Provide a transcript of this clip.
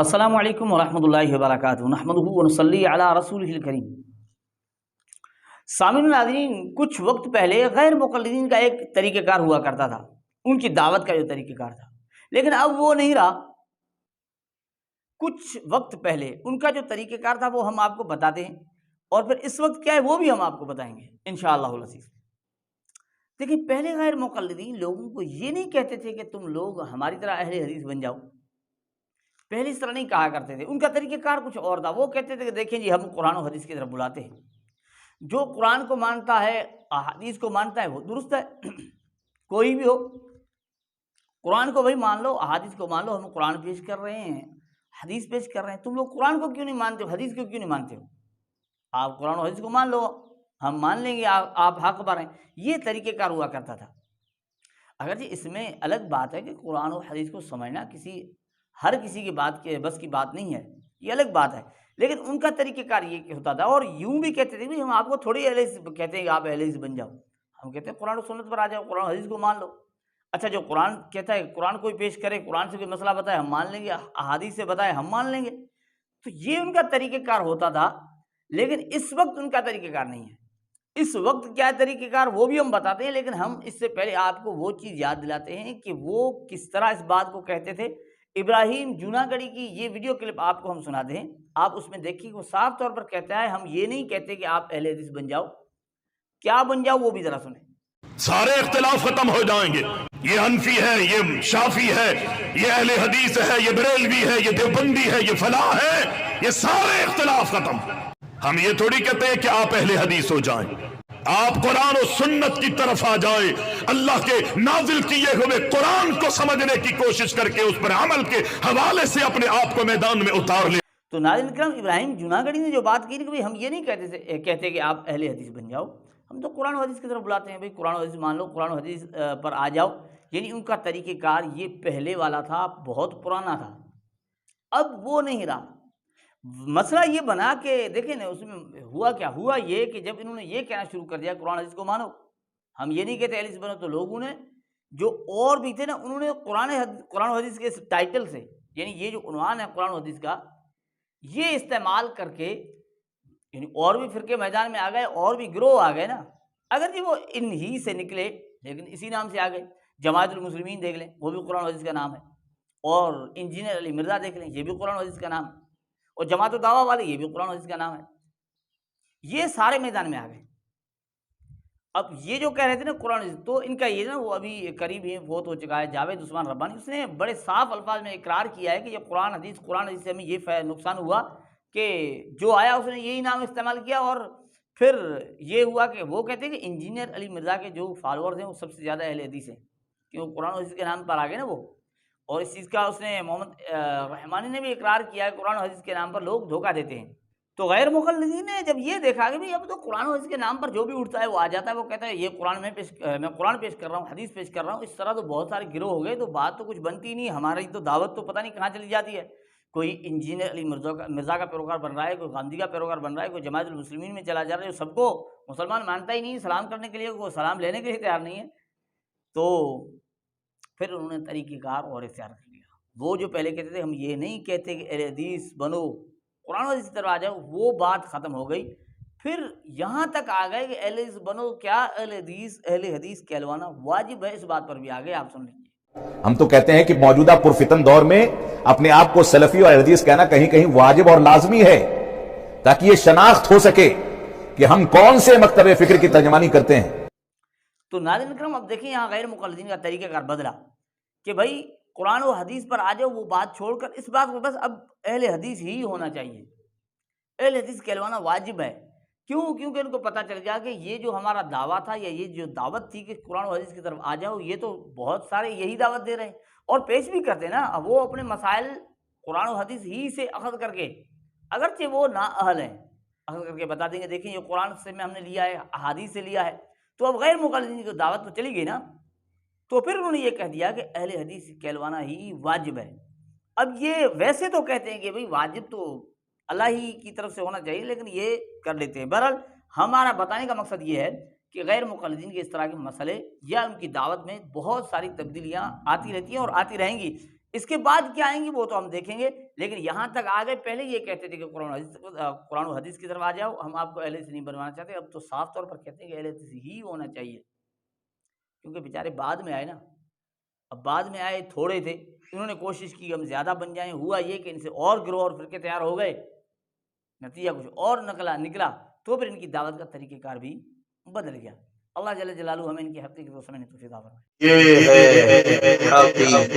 السلام علیکم ورحمۃ اللہ وبرکاتہ، نحمدہ ونصلی علی رسولہ الکریم۔ سامعین ناظرین، کچھ وقت پہلے غیر مقلدین کا ایک طریقہ کار ہوا کرتا تھا، ان کی دعوت کا جو طریقہ کار تھا، لیکن اب وہ نہیں رہا۔ کچھ وقت پہلے ان کا جو طریقہ کار تھا وہ ہم آپ کو بتاتے ہیں، اور پھر اس وقت کیا ہے وہ بھی ہم آپ کو بتائیں گے انشاءاللہ العزیز۔ دیکھیں، پہلے غیر مقلدین لوگوں کو یہ نہیں کہتے تھے کہ تم لوگ ہماری طرح اہل حدیث بن جاؤ، پہلے اس طرح نہیں کہا کرتے تھے۔ ان کا طریقہ کار کچھ اور تھا۔ وہ کہتے تھے کہ دیکھیں جی، ہم قرآن و حدیث کی طرف بلاتے ہیں، جو قرآن کو مانتا ہے، احادیث کو مانتا ہے، وہ درست ہے۔ کوئی بھی ہو، قرآن کو بھائی مان لو، احادیث کو مان لو۔ ہم قرآن پیش کر رہے ہیں، حدیث پیش کر رہے ہیں، تم لوگ قرآن کو کیوں نہیں مانتے ہو، حدیث کو کیوں نہیں مانتے ہو؟ آپ قرآن و حدیث کو مان لو، ہم مان لیں گے، آپ حق پر ہیں۔ یہ طریقہ کار ہوا کرتا تھا۔ اگرچہ اس میں الگ بات ہے کہ قرآن و حدیث کو سمجھنا ہر کسی کی بات کے بس کی بات نہیں ہے، یہ الگ بات ہے، لیکن ان کا طریقہ کار یہ ہوتا تھا۔ اور یوں بھی کہتے تھے کہ ہم آپ کو تھوڑی اہل حدیث کہتے ہیں کہ آپ اہل حدیث بن جاؤ، ہم کہتے ہیں قرآن و سنت پر آ جاؤ، قرآن و حدیث کو مان لو۔ اچھا، جو قرآن کہتا ہے، قرآن کوئی پیش کرے، قرآن سے کوئی مسئلہ بتائے، ہم مان لیں گے، احادیث سے بتائے، ہم مان لیں گے۔ تو یہ ان کا طریقہ کار ہوتا تھا، لیکن اس وقت ان کا طریقہ کار نہیں ہے۔ اس وقت کیا طریقہ کار وہ بھی ہم بتاتے ہیں، لیکن ہم اس سے پہلے آپ کو وہ چیز یاد دلاتے ہیں کہ وہ کس طرح اس بات کو کہتے تھے۔ ابراہیم جوناگڑھی کی یہ ویڈیو کلپ آپ کو ہم سناتے ہیں، آپ اس میں دیکھیے، وہ صاف طور پر کہتا ہے ہم یہ نہیں کہتے کہ آپ اہل حدیث بن جاؤ، کیا بن جاؤ وہ بھی ذرا سنیں۔ سارے اختلاف ختم ہو جائیں گے، یہ حنفی ہے، یہ شافی ہے، یہ اہل حدیث ہے، یہ بریلوی ہے، یہ دیوبندی ہے، یہ فلاں ہے، یہ سارے اختلاف ختم۔ ہم یہ تھوڑی کہتے ہیں کہ آپ اہل حدیث ہو جائیں، آپ قرآن و سنت کی طرف آ جائیں، اللہ کے نازل کیے ہوئے قرآن کو سمجھنے کی کوشش کر کے اس پر عمل کے حوالے سے اپنے آپ کو میدان میں اتار لیں۔ تو ناظرین کرام، ابراہیم جوناگڑھی نے جو بات کی کہ ہم یہ نہیں کہتے کہ آپ اہل حدیث بن جاؤ، ہم تو قرآن و حدیث کی طرف بلاتے ہیں، بھائی قرآن و حدیث مان لو، قرآن و حدیث پر آ جاؤ۔ یعنی ان کا طریقہ کار یہ پہلے والا تھا، بہت پرانا تھا، اب وہ نہیں رہا۔ مسئلہ یہ بنا کہ دیکھیں نا، اس میں ہوا کیا، ہوا یہ کہ جب انہوں نے یہ کہنا شروع کر دیا قرآن حدیث کو مانو، ہم یہ نہیں کہتے اہل حدیث بنو، تو لوگوں نے جو اور بھی تھے نا، انہوں نے قرآن و حدیث کے اس ٹائٹل سے، یعنی یہ جو عنوان ہے قرآن و حدیث کا، یہ استعمال کر کے، یعنی اور بھی فرقے میدان میں آ گئے، اور بھی گروہ آ گئے نا۔ اگر جی وہ انہی سے نکلے، لیکن اسی نام سے آ گئے۔ جماعت المسلمین دیکھ لیں، وہ بھی قرآن و حدیث کا نام ہے، اور انجینئر علی مرزا دیکھ لیں، یہ بھی قرآن و حدیث کا نام ہے، اور جماعت الدعوہ والے، یہ بھی قرآن و حدیث کا نام ہے۔ یہ سارے میدان میں آ گئے۔ اب یہ جو کہہ رہے تھے نا قرآن حدیث، تو ان کا یہ نا، وہ ابھی قریب ہی فوت ہو چکا ہے جاوید عثمان ربانی، اس نے بڑے صاف الفاظ میں اقرار کیا ہے کہ یہ قرآن حدیث سے ہمیں یہ نقصان ہوا کہ جو آیا اس نے یہی نام استعمال کیا، اور پھر یہ ہوا کہ وہ کہتے ہیں کہ انجینئر علی مرزا کے جو فالورز ہیں وہ سب سے زیادہ اہل حدیث ہیں، کیونکہ قرآن حدیث کے نام پر آ گئے نا وہ۔ اور اس چیز کا اس نے محمد رحمانی نے بھی اقرار کیا ہے، قرآن حدیث کے نام پر لوگ دھوکہ دیتے ہیں۔ تو غیر مقلدین نے جب یہ دیکھا کہ بھئی اب تو قرآن و حدیث کے نام پر جو بھی اٹھتا ہے وہ آ جاتا ہے، وہ کہتا ہے یہ میں قرآن پیش کر رہا ہوں، حدیث پیش کر رہا ہوں، اس طرح تو بہت سارے گروہ ہو گئے، تو بات تو کچھ بنتی نہیں، ہماری تو دعوت تو پتہ نہیں کہاں چلی جاتی ہے۔ کوئی انجینئر علی مرزا کا پیروکار بن رہا ہے، کوئی غامدی کا پیروکار بن رہا ہے، کوئی جماعت المسلمین میں چلا جا رہا ہے، جو سب کو مسلمان مانتا ہی نہیں، سلام کرنے کے لیے کوئی سلام لینے کے لیے تیار نہیں ہے۔ تو پھر انہوں نے طریقہ کار اور اختیار کر لیا۔ وہ جو پہلے کہتے تھے ہم یہ نہیں کہتے کہ اہل حدیث بنو، قرآن و حدیث کی طرف آ جاؤ، وہ بات ختم ہو گئی۔ پھر یہاں تک آ گئے کہ اہل حدیث بنو، کیا اہل حدیث کہلوانا واجب ہے، اس بات پر بھی آ گئے، آپ سن لیجیے۔ ہم تو کہتے ہیں کہ موجودہ پرفتن دور میں اپنے آپ کو سلفی اور اہل حدیث کہنا کہیں کہیں واجب اور لازمی ہے، تاکہ یہ شناخت ہو سکے کہ ہم کون سے مکتب فکر کی ترجمانی کرتے ہیں۔ تو ناظرین کرام، اب دیکھیں یہاں غیر مقلدین کا طریقہ کار بدلا کہ بھائی قرآن و حدیث پر آ جاؤ، وہ بات چھوڑ کر اس بات کو بس اب اہل حدیث ہی ہونا چاہیے، اہل حدیث کہلوانا واجب ہے۔ کیوں؟ کیونکہ ان کو پتہ چل گیا کہ یہ جو ہمارا دعویٰ تھا، یا یہ جو دعوت تھی کہ قرآن و حدیث کی طرف آ جاؤ، یہ تو بہت سارے یہی دعوت دے رہے ہیں اور پیش بھی کرتے ہیں نا۔ اب وہ اپنے مسائل قرآن و حدیث ہی سے اخذ کر کے، اگرچہ وہ نا اہل ہیں، اخذ کر کے بتا دیں گے دیکھیں یہ قرآن سے میں ہم نے لیا ہے، احادیث سے لیا ہے، تو اب غیر مقلدین کی دعوت تو چلی گئی نا۔ تو پھر انہوں نے یہ کہہ دیا کہ اہل حدیث کہلوانا ہی واجب ہے۔ اب یہ ویسے تو کہتے ہیں کہ بھئی واجب تو اللہ ہی کی طرف سے ہونا چاہیے، لیکن یہ کر لیتے ہیں۔ بہرحال ہمارا بتانے کا مقصد یہ ہے کہ غیر مقلدین کے اس طرح کے مسئلے یا ان کی دعوت میں بہت ساری تبدیلیاں آتی رہتی ہیں اور آتی رہیں گی۔ اس کے بعد کیا آئیں گی وہ تو ہم دیکھیں گے، لیکن یہاں تک آ گئے۔ پہلے یہ کہتے تھے کہ قرآن و حدیث کی طرف آ جاؤ، ہم آپ کو اہل حدیث نہیں بنوانا چاہتے، اب تو صاف طور پر کہتے ہیں کہ اہل حدیث ہی ہونا چاہیے، کیونکہ بیچارے بعد میں آئے نا، اب بعد میں آئے تھوڑے تھے، انہوں نے کوشش کی ہم زیادہ بن جائیں، ہوا یہ کہ ان سے اور گروہ اور فرقے تیار ہو گئے، نتیجہ کچھ اور نکلا، تو پھر ان کی دعوت کا طریقہ کار بھی بدل گیا۔ اللہ جل جلالہ ہمیں ان کی حقیقت کو سمجھنے کی توفیق عطا فرمائے۔ یہ ہے حقیقت۔